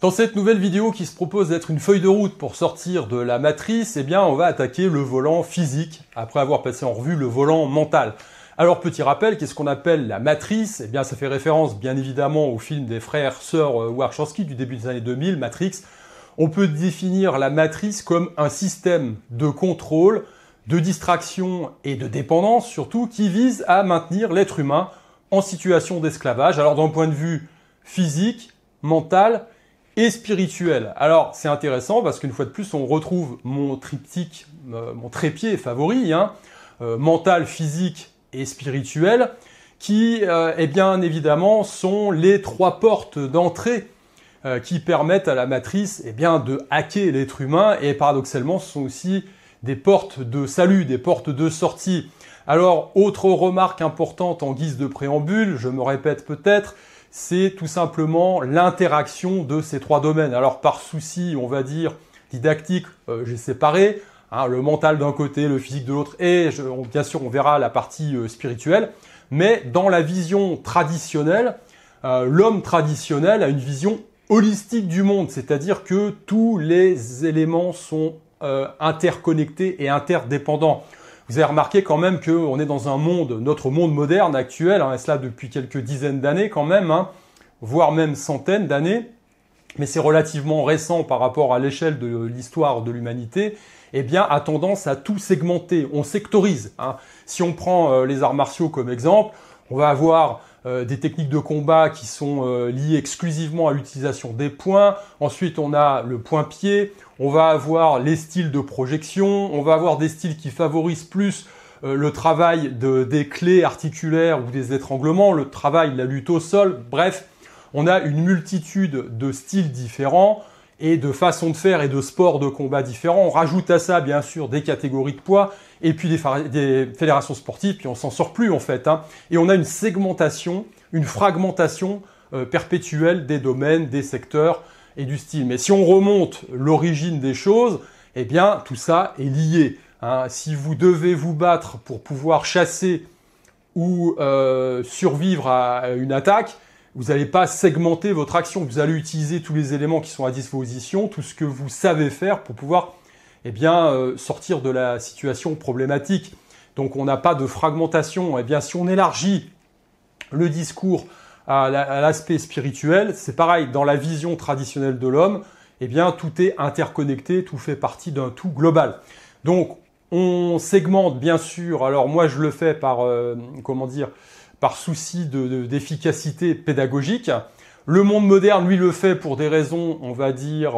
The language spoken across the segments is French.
Dans cette nouvelle vidéo qui se propose d'être une feuille de route pour sortir de la matrice, eh bien, on va attaquer le volant physique, après avoir passé en revue le volant mental. Alors, petit rappel, qu'est-ce qu'on appelle la matrice? Eh bien, ça fait référence, bien évidemment, au film des sœurs Wachowski du début des années 2000, Matrix. On peut définir la matrice comme un système de contrôle, de distraction et de dépendance, surtout, qui vise à maintenir l'être humain en situation d'esclavage. Alors, d'un point de vue physique, mental et spirituel. Alors, c'est intéressant parce qu'une fois de plus, on retrouve mon triptyque, mon trépied favori, mental, physique et spirituel, qui, eh bien évidemment, sont les trois portes d'entrée qui permettent à la matrice, eh bien, de hacker l'être humain et paradoxalement, ce sont aussi des portes de salut, des portes de sortie. Alors, autre remarque importante en guise de préambule, je me répète peut-être, c'est tout simplement l'interaction de ces trois domaines. Alors, par souci, on va dire, didactique, j'ai séparé, le mental d'un côté, le physique de l'autre, et bien sûr, on verra la partie spirituelle. Mais dans la vision traditionnelle, l'homme traditionnel a une vision holistique du monde, c'est-à-dire que tous les éléments sont interconnectés et interdépendants. Vous avez remarqué quand même qu'on est dans un monde, notre monde moderne actuel, et cela depuis quelques dizaines d'années quand même, voire même centaines d'années, mais c'est relativement récent par rapport à l'échelle de l'histoire de l'humanité, eh bien, a tendance à tout segmenter, on sectorise. Si on prend les arts martiaux comme exemple, on va avoir des techniques de combat qui sont liées exclusivement à l'utilisation des poings. Ensuite, on a le point-pied. On va avoir les styles de projection. On va avoir des styles qui favorisent plus le travail des clés articulaires ou des étranglements, le travail de la lutte au sol. Bref, on a une multitude de styles différents et de façons de faire et de sports de combat différents. On rajoute à ça, bien sûr, des catégories de poids et puis des fédérations sportives, puis on s'en sort plus en fait. Et on a une segmentation, une fragmentation perpétuelle des domaines, des secteurs et du style. Mais si on remonte l'origine des choses, eh bien, tout ça est lié. Si vous devez vous battre pour pouvoir chasser ou survivre à une attaque, vous n'allez pas segmenter votre action. Vous allez utiliser tous les éléments qui sont à disposition, tout ce que vous savez faire pour pouvoir sortir de la situation problématique. Donc, on n'a pas de fragmentation. Eh bien, si on élargit le discours à l'aspect spirituel, c'est pareil. Dans la vision traditionnelle de l'homme, eh bien, tout est interconnecté, tout fait partie d'un tout global. Donc, on segmente, bien sûr. Alors, moi, je le fais par souci d'efficacité pédagogique. Le monde moderne, lui, le fait pour des raisons, on va dire,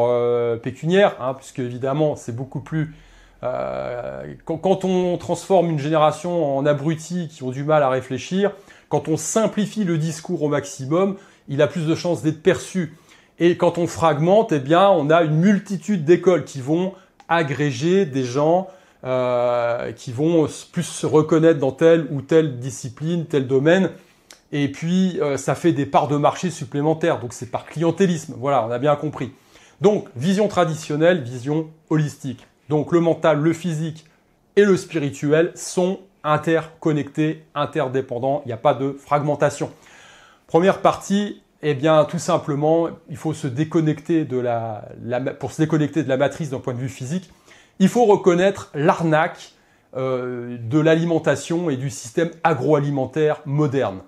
pécuniaires, puisque évidemment, c'est beaucoup plus... quand on transforme une génération en abrutis qui ont du mal à réfléchir, quand on simplifie le discours au maximum, il a plus de chances d'être perçu. Et quand on fragmente, eh bien, on a une multitude d'écoles qui vont agréger des gens qui vont plus se reconnaître dans telle ou telle discipline, tel domaine. Et puis, ça fait des parts de marché supplémentaires. Donc, c'est par clientélisme. Voilà, on a bien compris. Donc, vision traditionnelle, vision holistique. Donc, le mental, le physique et le spirituel sont interconnectés, interdépendants. Il n'y a pas de fragmentation. Première partie, eh bien, tout simplement, il faut se déconnecter pour se déconnecter de la matrice d'un point de vue physique. Il faut reconnaître l'arnaque de l'alimentation et du système agroalimentaire moderne.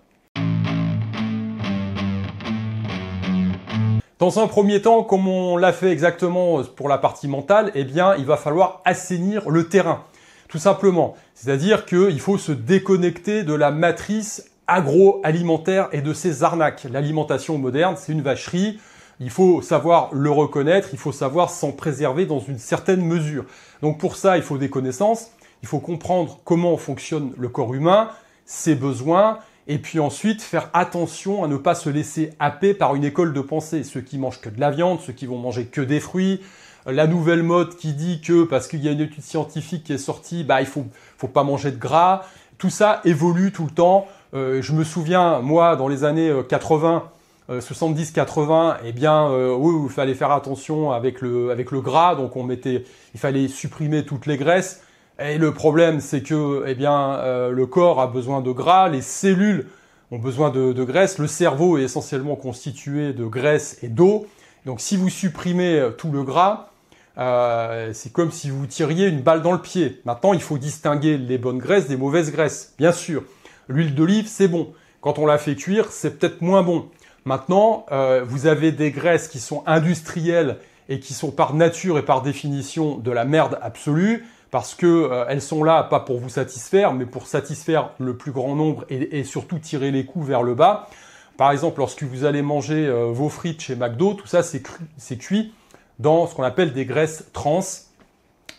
Dans un premier temps, comme on l'a fait exactement pour la partie mentale, eh bien, il va falloir assainir le terrain, tout simplement. C'est-à-dire qu'il faut se déconnecter de la matrice agroalimentaire et de ses arnaques. L'alimentation moderne, c'est une vacherie. Il faut savoir le reconnaître, il faut savoir s'en préserver dans une certaine mesure. Donc pour ça, il faut des connaissances, il faut comprendre comment fonctionne le corps humain, ses besoins, et puis ensuite faire attention à ne pas se laisser happer par une école de pensée. Ceux qui mangent que de la viande, ceux qui vont manger que des fruits, la nouvelle mode qui dit que parce qu'il y a une étude scientifique qui est sortie, il faut pas manger de gras. Tout ça évolue tout le temps. Je me souviens, moi, dans les années 80, 70-80, eh bien, oui, il fallait faire attention avec le gras, donc il fallait supprimer toutes les graisses. Et le problème, c'est que, eh bien, le corps a besoin de gras, les cellules ont besoin de graisse, le cerveau est essentiellement constitué de graisse et d'eau, Donc si vous supprimez tout le gras, c'est comme si vous tiriez une balle dans le pied. Maintenant, il faut distinguer les bonnes graisses des mauvaises graisses, bien sûr. L'huile d'olive, c'est bon. Quand on la fait cuire, c'est peut-être moins bon. Maintenant, vous avez des graisses qui sont industrielles et qui sont par nature et par définition de la merde absolue, parce que elles sont là pas pour vous satisfaire, mais pour satisfaire le plus grand nombre et surtout tirer les coûts vers le bas. Par exemple, lorsque vous allez manger vos frites chez McDo, tout ça c'est cuit dans ce qu'on appelle des graisses trans,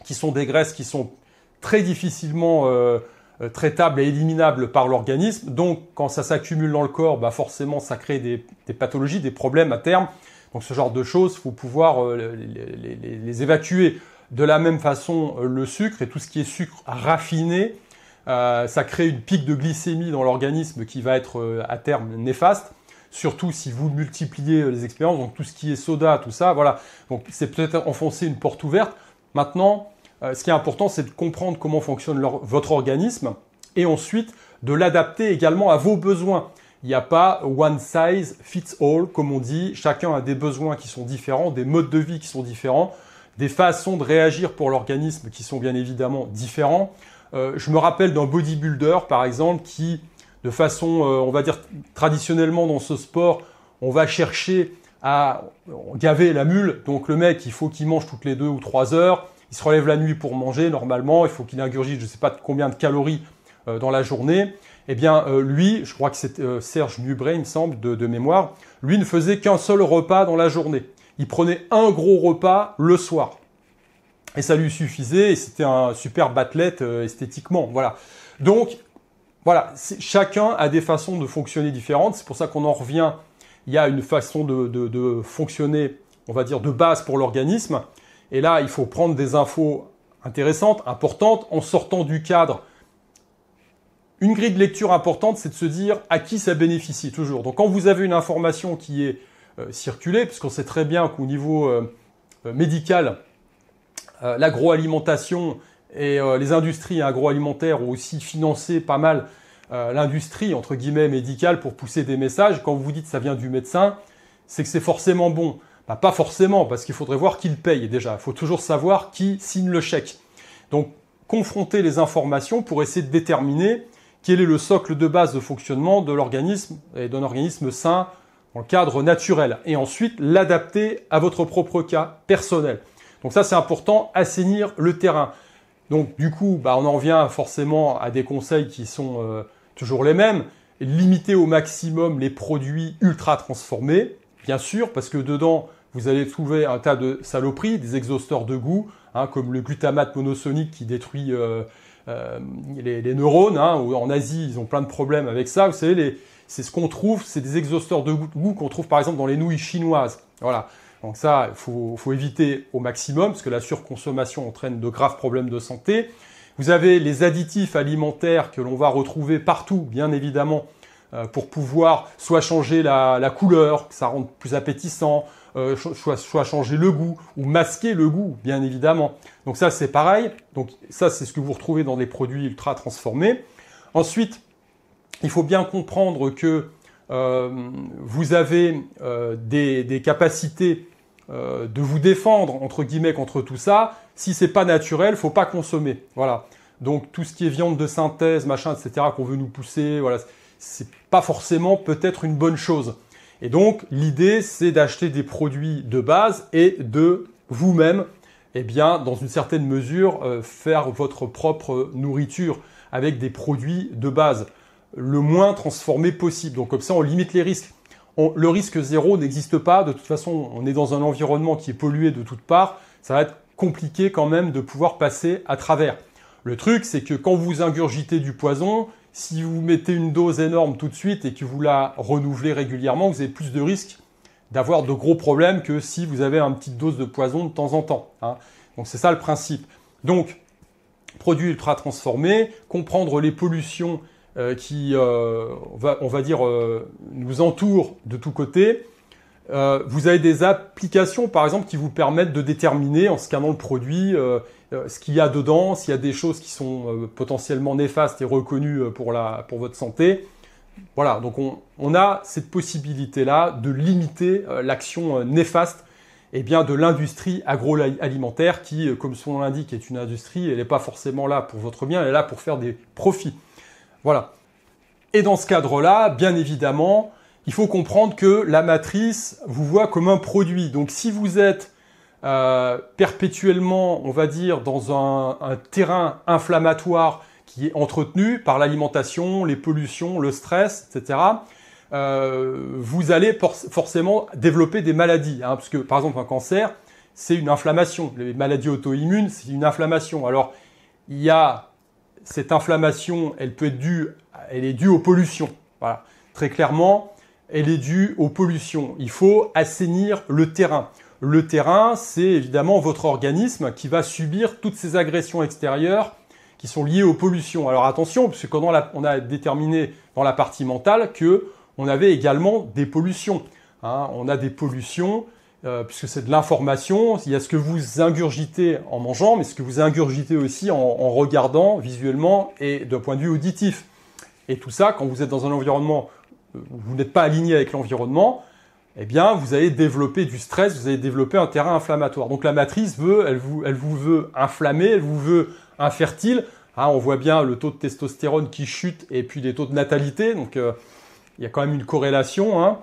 qui sont des graisses qui sont très difficilement traitables et éliminables par l'organisme. Donc, quand ça s'accumule dans le corps, bah forcément, ça crée des pathologies, des problèmes à terme. Donc, ce genre de choses, il faut pouvoir les évacuer. De la même façon, le sucre et tout ce qui est sucre raffiné, ça crée une pique de glycémie dans l'organisme qui va être à terme néfaste. Surtout si vous multipliez les expériences, donc tout ce qui est soda, tout ça, voilà. Donc, c'est peut-être enfoncer une porte ouverte. Maintenant, ce qui est important, c'est de comprendre comment fonctionne votre organisme et ensuite de l'adapter également à vos besoins. Il n'y a pas one size fits all, comme on dit. Chacun a des besoins qui sont différents, des modes de vie qui sont différents, des façons de réagir pour l'organisme qui sont bien évidemment différents. Je me rappelle d'un bodybuilder, par exemple, qui, de façon, on va dire, traditionnellement dans ce sport, on va chercher à gaver la mule. Donc le mec, il faut qu'il mange toutes les 2 ou 3 heures. Il se relève la nuit pour manger, normalement. Il faut qu'il ingurgite, je ne sais pas combien de calories dans la journée. Eh bien, lui, je crois que c'est Serge Nubret, il me semble, de mémoire, lui ne faisait qu'un seul repas dans la journée. Il prenait un gros repas le soir. Et ça lui suffisait, et c'était un superbe athlète esthétiquement. Voilà. Donc, voilà, chacun a des façons de fonctionner différentes. C'est pour ça qu'on en revient. Il y a une façon de fonctionner, on va dire, de base pour l'organisme. Et là, il faut prendre des infos intéressantes, importantes, en sortant du cadre. Une grille de lecture importante, c'est de se dire à qui ça bénéficie toujours. Donc, quand vous avez une information qui est circulée, puisqu'on sait très bien qu'au niveau médical, l'agroalimentation et les industries agroalimentaires ont aussi financé pas mal l'industrie, entre guillemets, médicale pour pousser des messages. Quand vous dites que ça vient du médecin, c'est que c'est forcément bon. Bah, pas forcément, parce qu'il faudrait voir qui le paye déjà. Il faut toujours savoir qui signe le chèque. Donc, confronter les informations pour essayer de déterminer quel est le socle de base de fonctionnement de l'organisme et d'un organisme sain dans le cadre naturel. Et ensuite, l'adapter à votre propre cas personnel. Donc ça, c'est important, assainir le terrain. Donc du coup, bah, on en revient forcément à des conseils qui sont toujours les mêmes. Limiter au maximum les produits ultra transformés, bien sûr, parce que dedans, vous allez trouver un tas de saloperies, des exhausteurs de goût, hein, comme le glutamate monosonique qui détruit les neurones. Hein, en Asie, ils ont plein de problèmes avec ça. Vous savez, c'est ce qu'on trouve, c'est des exhausteurs de goût qu'on trouve par exemple dans les nouilles chinoises. Voilà. Donc ça, il faut éviter au maximum, parce que la surconsommation entraîne de graves problèmes de santé. Vous avez les additifs alimentaires que l'on va retrouver partout, bien évidemment, pour pouvoir soit changer la couleur, que ça rende plus appétissant, soit changer le goût, ou masquer le goût, bien évidemment. Donc ça, c'est pareil. Donc ça, c'est ce que vous retrouvez dans des produits ultra transformés. Ensuite, il faut bien comprendre que vous avez des capacités de vous défendre, entre guillemets, contre tout ça. Si c'est pas naturel, faut pas consommer. Voilà. Donc, tout ce qui est viande de synthèse, machin, etc., qu'on veut nous pousser, voilà, c'est pas forcément peut-être une bonne chose. Et donc, l'idée, c'est d'acheter des produits de base et de vous-même, eh bien, dans une certaine mesure, faire votre propre nourriture avec des produits de base le moins transformés possible. Donc, comme ça, on limite les risques. Le risque zéro n'existe pas. De toute façon, on est dans un environnement qui est pollué de toutes parts. Ça va être compliqué quand même de pouvoir passer à travers. Le truc, c'est que quand vous ingurgitez du poison, si vous mettez une dose énorme tout de suite et que vous la renouvelez régulièrement, vous avez plus de risques d'avoir de gros problèmes que si vous avez une petite dose de poison de temps en temps. Hein. Donc c'est ça le principe. Donc, produits ultra transformés, comprendre les pollutions qui, on va dire, nous entourent de tous côtés. Vous avez des applications, par exemple, qui vous permettent de déterminer, en scannant le produit, ce qu'il y a dedans, s'il y a des choses qui sont potentiellement néfastes et reconnues pour votre santé. Voilà, donc on a cette possibilité-là de limiter l'action néfaste eh bien, de l'industrie agroalimentaire qui, comme son nom l'indique, est une industrie. Elle n'est pas forcément là pour votre bien, elle est là pour faire des profits. Voilà. Et dans ce cadre-là, bien évidemment, il faut comprendre que la matrice vous voit comme un produit. Donc si vous êtes perpétuellement, on va dire, dans un terrain inflammatoire qui est entretenu par l'alimentation, les pollutions, le stress, etc., vous allez forcément développer des maladies. Hein, parce que, par exemple, un cancer, c'est une inflammation. Les maladies auto-immunes, c'est une inflammation. Alors, il y a cette inflammation, elle est due aux pollutions. Voilà. Très clairement, elle est due aux pollutions. Il faut assainir le terrain. Le terrain, c'est évidemment votre organisme qui va subir toutes ces agressions extérieures qui sont liées aux pollutions. Alors attention, puisque quand on a déterminé dans la partie mentale que on avait également des pollutions. Hein. On a des pollutions, puisque c'est de l'information. Il y a ce que vous ingurgitez en mangeant, mais ce que vous ingurgitez aussi en regardant visuellement et d'un point de vue auditif. Et tout ça, quand vous êtes dans un environnement où vous n'êtes pas aligné avec l'environnement, eh bien, vous allez développer du stress, vous allez développer un terrain inflammatoire. Donc la matrice elle vous veut inflammé, elle vous veut infertile. Hein, on voit bien le taux de testostérone qui chute et puis les taux de natalité. Donc il y a quand même une corrélation. Hein.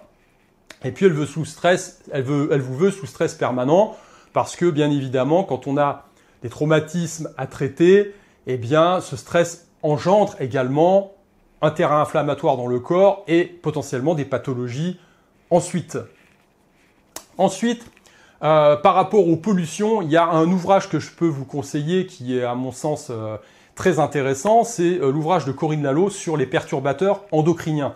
Et puis elle vous veut sous stress permanent parce que bien évidemment, quand on a des traumatismes à traiter, eh bien ce stress engendre également un terrain inflammatoire dans le corps et potentiellement des pathologies. Ensuite, par rapport aux pollutions, il y a un ouvrage que je peux vous conseiller qui est à mon sens très intéressant, c'est l'ouvrage de Corinne Lalo sur les perturbateurs endocriniens.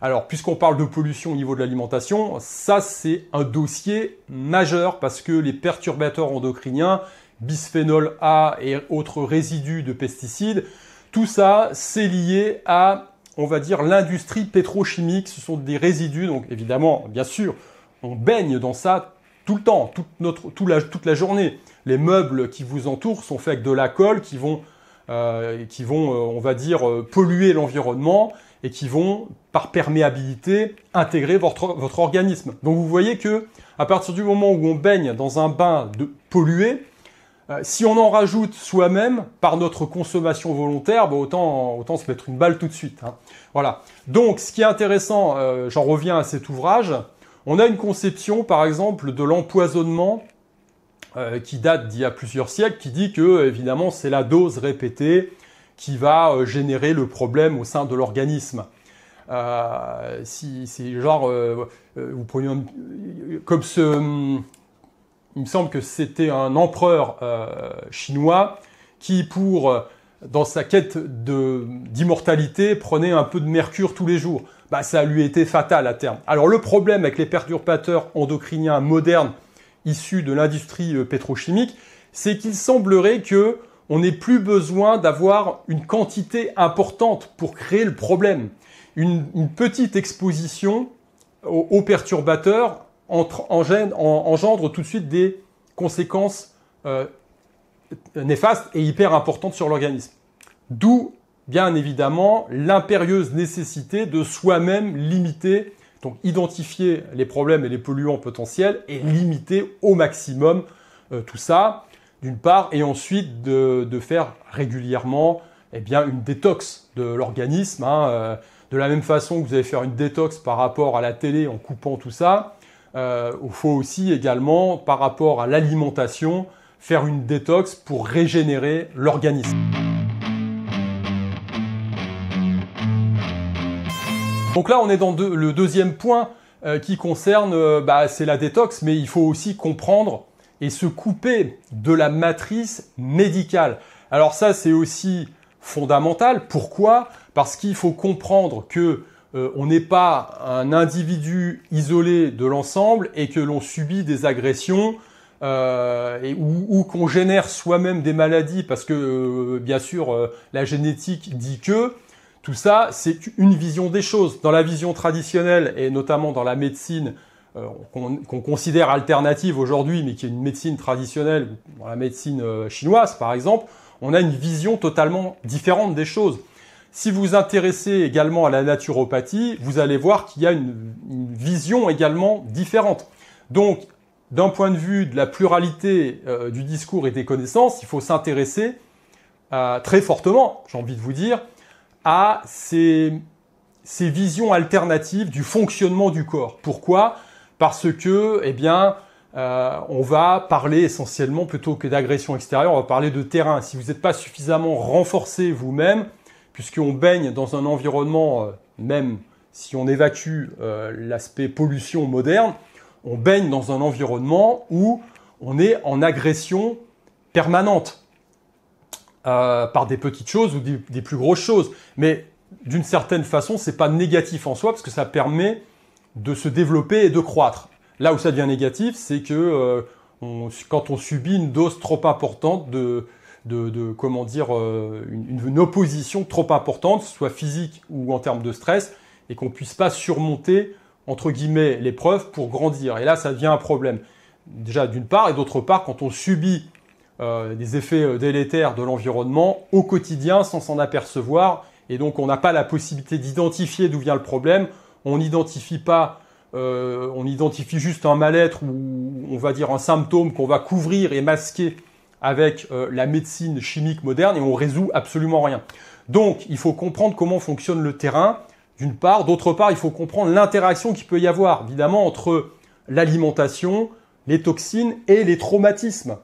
Alors, puisqu'on parle de pollution au niveau de l'alimentation, ça c'est un dossier majeur parce que les perturbateurs endocriniens, bisphénol A et autres résidus de pesticides, tout ça c'est lié à, on va dire, l'industrie pétrochimique. Ce sont des résidus, donc évidemment, bien sûr, on baigne dans ça tout le temps, toute la journée. Les meubles qui vous entourent sont faits avec de la colle qui vont, on va dire, polluer l'environnement et qui vont, par perméabilité, intégrer votre organisme. Donc vous voyez que à partir du moment où on baigne dans un bain pollué, si on en rajoute soi-même par notre consommation volontaire, bah autant se mettre une balle tout de suite. Hein. Voilà. Donc, ce qui est intéressant, j'en reviens à cet ouvrage, on a une conception, par exemple, de l'empoisonnement qui date d'il y a plusieurs siècles, qui dit que, évidemment, c'est la dose répétée qui va générer le problème au sein de l'organisme. Si c'est genre, vous prenez comme il me semble que c'était un empereur chinois qui, dans sa quête d'immortalité, prenait un peu de mercure tous les jours. Bah, ça lui était fatal à terme. Alors le problème avec les perturbateurs endocriniens modernes issus de l'industrie pétrochimique, c'est qu'il semblerait que on n'ait plus besoin d'avoir une quantité importante pour créer le problème. Une petite exposition aux perturbateurs engendre tout de suite des conséquences néfastes et hyper importantes sur l'organisme. D'où, bien évidemment, l'impérieuse nécessité de soi-même limiter, donc identifier les problèmes et les polluants potentiels et limiter au maximum tout ça, d'une part, et ensuite de faire régulièrement une détox de l'organisme. Hein, de la même façon que vous allez faire une détox par rapport à la télé en coupant tout ça, il faut aussi également, par rapport à l'alimentation, faire une détox pour régénérer l'organisme. Donc là, on est dans le deuxième point qui concerne, c'est la détox, mais il faut aussi comprendre et se couper de la matrice médicale. Alors ça, c'est aussi fondamental. Pourquoi ? Parce qu'il faut comprendre que on n'est pas un individu isolé de l'ensemble et que l'on subit des agressions ou qu'on génère soi-même des maladies parce que, bien sûr, la génétique dit que tout ça, c'est une vision des choses. Dans la vision traditionnelle et notamment dans la médecine qu'on considère alternative aujourd'hui, mais qui est une médecine traditionnelle, dans la médecine chinoise par exemple, on a une vision totalement différente des choses. Si vous vous intéressez également à la naturopathie, vous allez voir qu'il y a une vision également différente. Donc, d'un point de vue de la pluralité du discours et des connaissances, il faut s'intéresser très fortement, j'ai envie de vous dire, à ces visions alternatives du fonctionnement du corps. Pourquoi? Parce que, eh bien, on va parler essentiellement, plutôt que d'agression extérieure, on va parler de terrain. Si vous n'êtes pas suffisamment renforcé vous-même, puisqu'on baigne dans un environnement, même si on évacue l'aspect pollution moderne, on baigne dans un environnement où on est en agression permanente par des petites choses ou des plus grosses choses. Mais d'une certaine façon, c'est pas négatif en soi parce que ça permet de se développer et de croître. Là où ça devient négatif, c'est que quand on subit une dose trop importante comment dire, une opposition trop importante, soit physique ou en termes de stress, et qu'on puisse pas surmonter, entre guillemets, l'épreuve pour grandir. Et là, ça devient un problème. Déjà, d'une part, et d'autre part, quand on subit des effets délétères de l'environnement au quotidien sans s'en apercevoir, et donc on n'a pas la possibilité d'identifier d'où vient le problème, on n'identifie pas, on identifie juste un mal-être ou on va dire un symptôme qu'on va couvrir et masquer avec la médecine chimique moderne et on résout absolument rien. Donc, il faut comprendre comment fonctionne le terrain, d'une part. D'autre part, il faut comprendre l'interaction qu'il peut y avoir, évidemment, entre l'alimentation, les toxines et les traumatismes.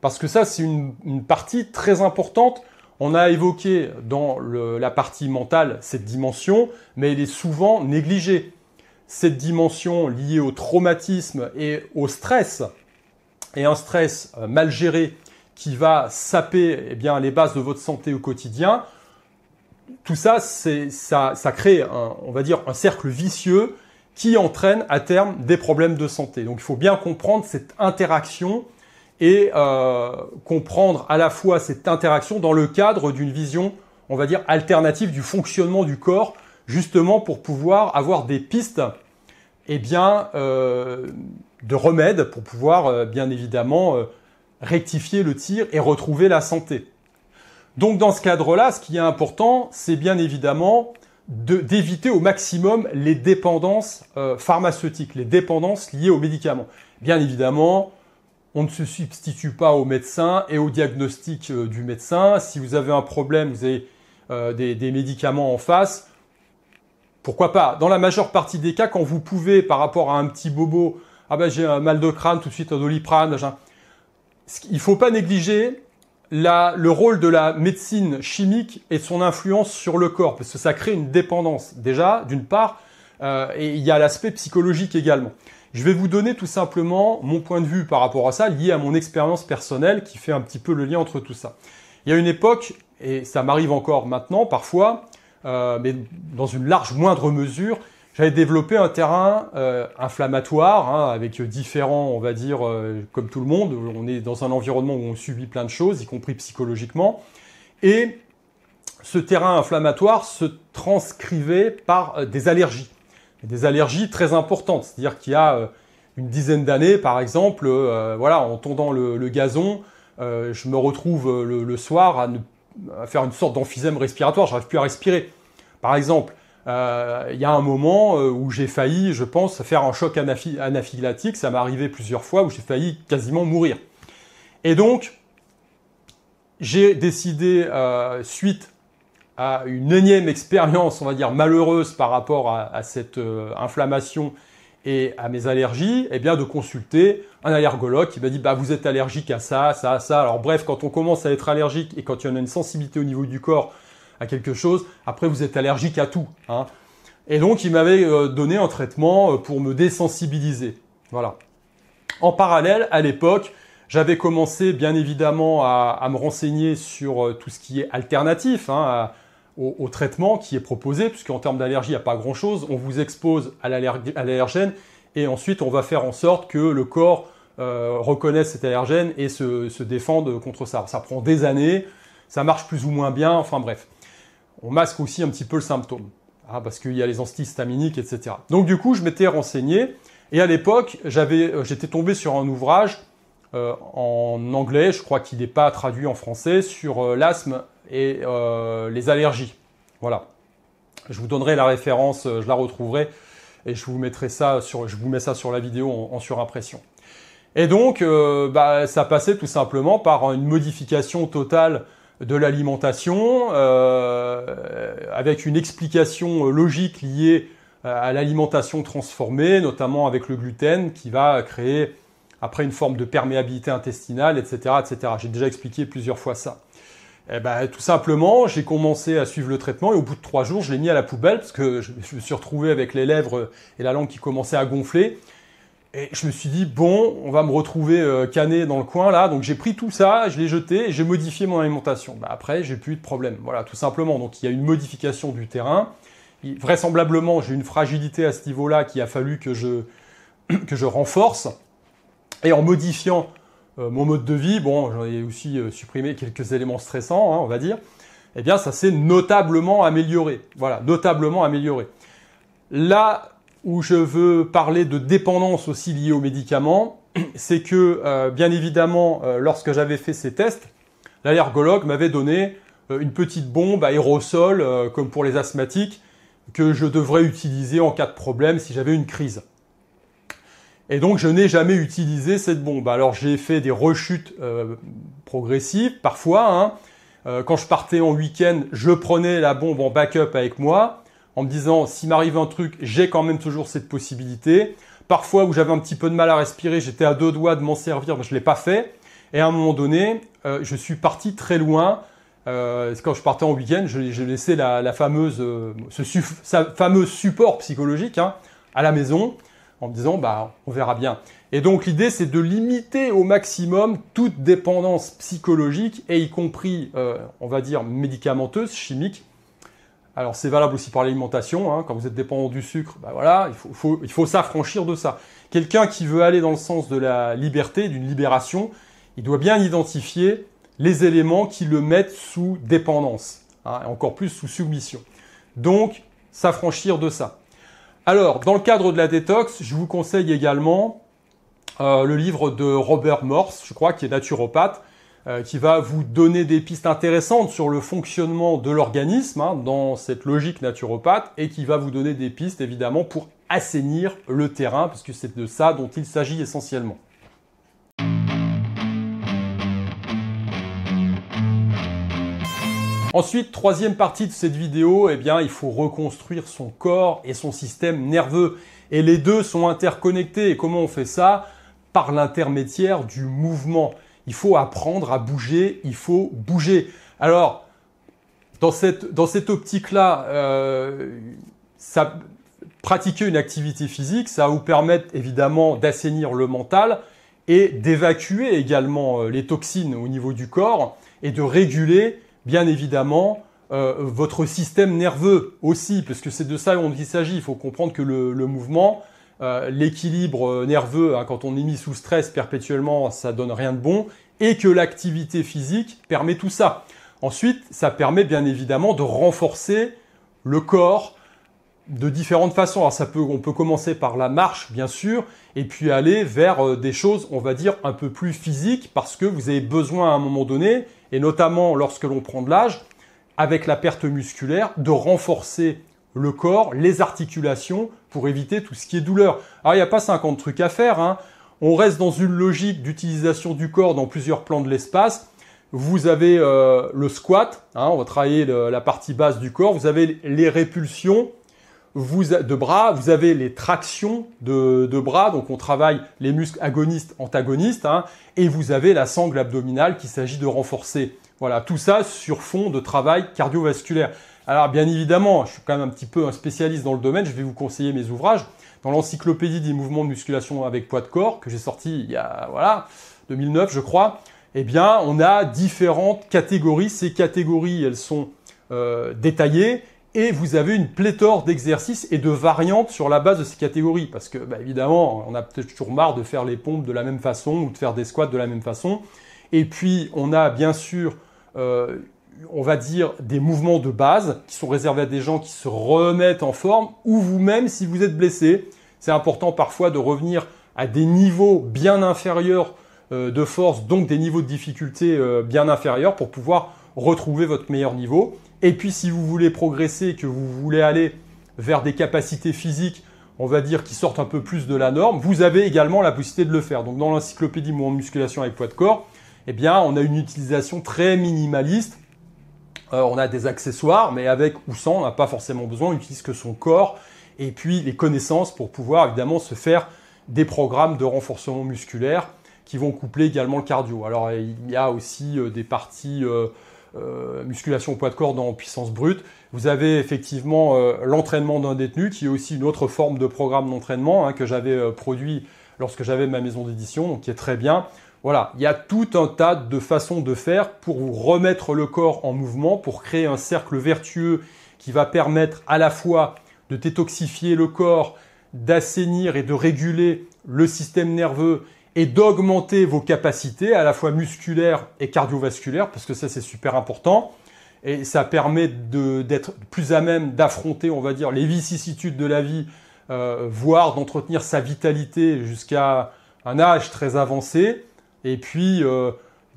Parce que ça, c'est une partie très importante. On a évoqué dans la partie mentale cette dimension, mais elle est souvent négligée. Cette dimension liée au traumatisme et au stress, et un stress mal géré qui va saper eh bien, les bases de votre santé au quotidien, tout ça, ça crée on va dire, un cercle vicieux qui entraîne à terme des problèmes de santé. Donc il faut bien comprendre cette interaction et comprendre à la fois cette interaction dans le cadre d'une vision, on va dire, alternative du fonctionnement du corps, justement pour pouvoir avoir des pistes eh bien, de remèdes pour pouvoir, bien évidemment, rectifier le tir et retrouver la santé. Donc dans ce cadre-là, ce qui est important, c'est bien évidemment d'éviter au maximum les dépendances pharmaceutiques, les dépendances liées aux médicaments. Bien évidemment, on ne se substitue pas au médecin et au diagnostic du médecin. Si vous avez un problème, vous avez des médicaments en face, pourquoi pas? Dans la majeure partie des cas, quand vous pouvez, par rapport à un petit bobo, ah ben j'ai un mal de crâne, tout de suite un Doliprane, il ne faut pas négliger le rôle de la médecine chimique et son influence sur le corps, parce que ça crée une dépendance, déjà, d'une part, et il y a l'aspect psychologique également. Je vais vous donner tout simplement mon point de vue par rapport à ça, lié à mon expérience personnelle, qui fait un petit peu le lien entre tout ça. Il y a une époque, et ça m'arrive encore maintenant, parfois, mais dans une large moindre mesure, j'avais développé un terrain inflammatoire, avec différents, on va dire, comme tout le monde, on est dans un environnement où on subit plein de choses, y compris psychologiquement, et ce terrain inflammatoire se transcrivait par des allergies très importantes, c'est-à-dire qu'il y a une dizaine d'années, par exemple, voilà, en tondant le gazon, je me retrouve le soir à faire une sorte d'emphysème respiratoire, j'arrive plus à respirer. Par exemple, il y a un moment où j'ai failli, je pense, faire un choc anaphylactique. Ça m'est arrivé plusieurs fois où j'ai failli quasiment mourir. Et donc, j'ai décidé, suite à une énième expérience, on va dire, malheureuse par rapport à cette inflammation et à mes allergies, eh bien, de consulter un allergologue qui m'a dit, bah, vous êtes allergique à ça, ça, ça. Alors bref, quand on commence à être allergique et quand il y en a une sensibilité au niveau du corps, à quelque chose, après vous êtes allergique à tout. Et donc il m'avait donné un traitement pour me désensibiliser. Voilà. En parallèle, à l'époque, j'avais commencé bien évidemment à me renseigner sur tout ce qui est alternatif au traitement qui est proposé, puisqu'en termes d'allergie, il n'y a pas grand-chose. On vous expose à l'allergène et ensuite on va faire en sorte que le corps reconnaisse cet allergène et se défende contre ça. Ça prend des années, ça marche plus ou moins bien, enfin bref. On masque aussi un petit peu le symptôme, parce qu'il y a les antihistaminiques, etc. Donc du coup, je m'étais renseigné, et à l'époque, j'étais tombé sur un ouvrage en anglais, je crois qu'il n'est pas traduit en français, sur l'asthme et les allergies. Voilà. Je vous donnerai la référence, je la retrouverai, et je vous mets ça sur la vidéo en surimpression. Et donc, ça passait tout simplement par une modification totale de l'alimentation, avec une explication logique liée à l'alimentation transformée, notamment avec le gluten, qui va créer après une forme de perméabilité intestinale, etc., etc. J'ai déjà expliqué plusieurs fois ça. Et tout simplement, j'ai commencé à suivre le traitement et au bout de 3 jours, je l'ai mis à la poubelle parce que je me suis retrouvé avec les lèvres et la langue qui commençaient à gonfler. Et je me suis dit, bon, on va me retrouver cané dans le coin là. Donc j'ai pris tout ça, je l'ai jeté et j'ai modifié mon alimentation. Après, j'ai plus eu de problème. Voilà, tout simplement. Donc il y a une modification du terrain. Vraisemblablement, j'ai une fragilité à ce niveau-là qu'il a fallu que je renforce. Et en modifiant mon mode de vie, bon, j'en ai aussi supprimé quelques éléments stressants, hein, on va dire, eh bien, ça s'est notablement amélioré. Voilà, notablement amélioré. Là où je veux parler de dépendance aussi liée aux médicaments, c'est que, bien évidemment, lorsque j'avais fait ces tests, l'allergologue m'avait donné une petite bombe à aérosol, comme pour les asthmatiques, que je devrais utiliser en cas de problème si j'avais une crise. Et donc, je n'ai jamais utilisé cette bombe. Alors, j'ai fait des rechutes progressives, parfois. Quand je partais en week-end, je prenais la bombe en backup avec moi, en me disant, s'il m'arrive un truc, j'ai quand même toujours cette possibilité. Parfois, où j'avais un petit peu de mal à respirer, j'étais à 2 doigts de m'en servir, mais je ne l'ai pas fait. Et à un moment donné, je suis parti très loin. Quand je partais en week-end, j'ai laissé ce fameux support psychologique à la maison, en me disant, on verra bien. Et donc, l'idée, c'est de limiter au maximum toute dépendance psychologique, et y compris, on va dire, médicamenteuse, chimique. Alors, c'est valable aussi pour l'alimentation. Quand vous êtes dépendant du sucre, voilà, il faut s'affranchir de ça. Quelqu'un qui veut aller dans le sens de la liberté, d'une libération, il doit bien identifier les éléments qui le mettent sous dépendance, et encore plus sous soumission. Donc, s'affranchir de ça. Alors, dans le cadre de la détox, je vous conseille également le livre de Robert Morse, je crois, qui est naturopathe, qui va vous donner des pistes intéressantes sur le fonctionnement de l'organisme dans cette logique naturopathe et qui va vous donner des pistes, évidemment, pour assainir le terrain, parce que c'est de ça dont il s'agit essentiellement. Ensuite, troisième partie de cette vidéo, il faut reconstruire son corps et son système nerveux. Et les deux sont interconnectés. Et comment on fait ça? Par l'intermédiaire du mouvement. Il faut apprendre à bouger, il faut bouger. Alors, dans cette optique-là, pratiquer une activité physique, ça va vous permettre évidemment d'assainir le mental et d'évacuer également les toxines au niveau du corps et de réguler bien évidemment votre système nerveux aussi, parce que c'est de ça dont il s'agit. Il faut comprendre que le mouvement, l'équilibre nerveux, quand on est mis sous stress perpétuellement, ça donne rien de bon, et que l'activité physique permet tout ça. Ensuite, ça permet bien évidemment de renforcer le corps de différentes façons. Alors on peut commencer par la marche, bien sûr, et puis aller vers des choses, on va dire, un peu plus physiques, parce que vous avez besoin à un moment donné, et notamment lorsque l'on prend de l'âge, avec la perte musculaire, de renforcer le corps, les articulations, pour éviter tout ce qui est douleur. Alors, il n'y a pas 50 trucs à faire. On reste dans une logique d'utilisation du corps dans plusieurs plans de l'espace. Vous avez le squat, on va travailler la partie basse du corps. Vous avez les répulsions de bras, vous avez les tractions de bras, donc on travaille les muscles agonistes, antagonistes, et vous avez la sangle abdominale qu'il s'agit de renforcer. Voilà, tout ça sur fond de travail cardiovasculaire. Alors bien évidemment, je suis quand même un petit peu un spécialiste dans le domaine, je vais vous conseiller mes ouvrages. Dans l'encyclopédie des mouvements de musculation avec poids de corps, que j'ai sorti il y a 2009 je crois, on a différentes catégories. Ces catégories, elles sont détaillées, et vous avez une pléthore d'exercices et de variantes sur la base de ces catégories. Parce que, évidemment, on a peut-être toujours marre de faire les pompes de la même façon ou de faire des squats de la même façon. Et puis, on a bien sûr, on va dire, des mouvements de base qui sont réservés à des gens qui se remettent en forme, ou vous-même, si vous êtes blessé. C'est important parfois de revenir à des niveaux bien inférieurs de force, donc des niveaux de difficulté bien inférieurs pour pouvoir retrouver votre meilleur niveau. Et puis, si vous voulez progresser et que vous voulez aller vers des capacités physiques, on va dire, qui sortent un peu plus de la norme, vous avez également la possibilité de le faire. Donc dans l'encyclopédie Mouvement de musculation avec poids de corps, eh bien, on a une utilisation très minimaliste. On a des accessoires, mais avec ou sans, on n'a pas forcément besoin, on n'utilise que son corps et puis les connaissances pour pouvoir évidemment se faire des programmes de renforcement musculaire qui vont coupler également le cardio. Alors il y a aussi des parties musculation au poids de corps dans puissance brute. Vous avez effectivement l'entraînement d'un détenu qui est aussi une autre forme de programme d'entraînement que j'avais produit lorsque j'avais ma maison d'édition, donc qui est très bien. Voilà, il y a tout un tas de façons de faire pour vous remettre le corps en mouvement, pour créer un cercle vertueux qui va permettre à la fois de détoxifier le corps, d'assainir et de réguler le système nerveux et d'augmenter vos capacités à la fois musculaires et cardiovasculaires, parce que ça c'est super important. Et ça permet d'être plus à même d'affronter, on va dire, les vicissitudes de la vie, voire d'entretenir sa vitalité jusqu'à un âge très avancé. Et puis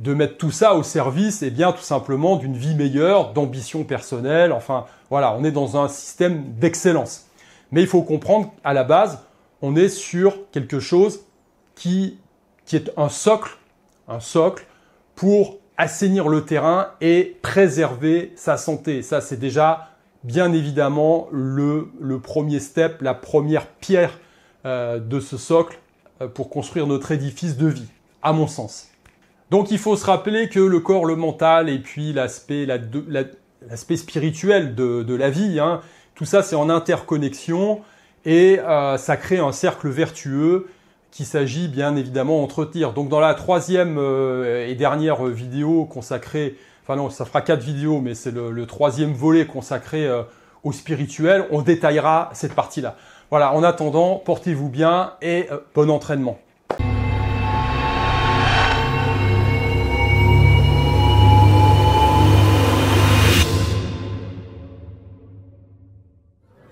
de mettre tout ça au service, eh bien, tout simplement d'une vie meilleure, d'ambition personnelle. Enfin, voilà, on est dans un système d'excellence. Mais il faut comprendre, à la base, on est sur quelque chose qui est un socle pour assainir le terrain et préserver sa santé. Ça, c'est déjà bien évidemment le premier step, la première pierre de ce socle pour construire notre édifice de vie, à mon sens. Donc il faut se rappeler que le corps, le mental et puis l'aspect spirituel de la vie, tout ça c'est en interconnexion et ça crée un cercle vertueux qu'il s'agit bien évidemment d'entretenir. Donc dans la troisième et dernière vidéo consacrée, enfin non, ça fera 4 vidéos, mais c'est le troisième volet consacré au spirituel, on détaillera cette partie-là. Voilà, en attendant, portez-vous bien et bon entraînement.